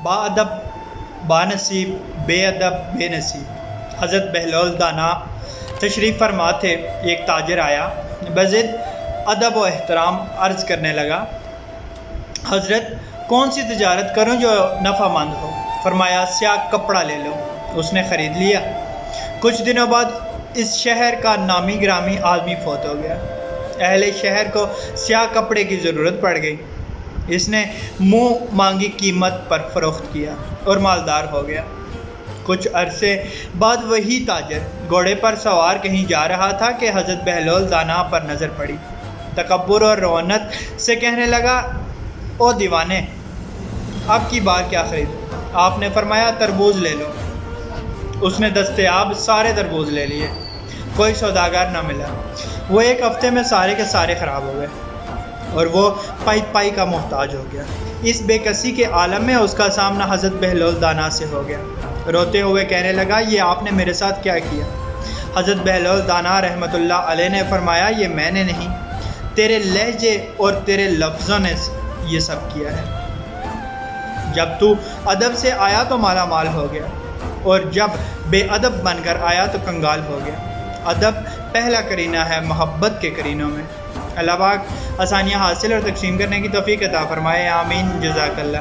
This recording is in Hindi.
बाअदब बानसीब बेअदब बेनसीब। हज़रत बहलौल दाना तशरीफ़ फरमा थे। एक ताजर आया, बज़िद अदब व एहतराम अर्ज़ करने लगा, हज़रत कौन सी तिजारत करूं जो नफ़ामंद हो? फरमाया, स्याह कपड़ा ले लो। उसने ख़रीद लिया। कुछ दिनों बाद इस शहर का नामी ग्रामी आदमी फौत हो गया। अहले शहर को स्याह कपड़े की ज़रूरत पड़ गई। इसने मुँह मांगी कीमत पर फ़रोख्त किया और मालदार हो गया। कुछ अरसे बाद वही ताजर घोड़े पर सवार कहीं जा रहा था कि हज़रत बहलौल दाना पर नज़र पड़ी। तकब्बुर और रौनक से कहने लगा, ओ दीवाने, अब की बार क्या खरीदूं? आपने फरमाया, तरबूज ले लो। उसने दस्तयाब सारे तरबूज ले लिए। कोई सौदागर न मिला। वो एक हफ्ते में सारे के सारे ख़राब हो गए और वो पाई पाई का मोहताज हो गया। इस बेकसी के आलम में उसका सामना हज़रत बहलौल दाना से हो गया। रोते हुए कहने लगा, ये आपने मेरे साथ क्या किया? हज़रत बहलौल दाना रहमतुल्लाह अलैह ने फरमाया, ये मैंने नहीं, तेरे लहजे और तेरे लफ्ज़ों ने ये सब किया है। जब तू अदब से आया तो माला माल हो गया और जब बेअदब बनकर आया तो कंगाल हो गया। अदब पहला करीना है मोहब्बत के करीनों में। अल्लाह पाक आसानियाँ हासिल और तक़सीम करने की तौफ़ीक़ अता फ़रमाए। आमीन। जज़ाकल्लाह।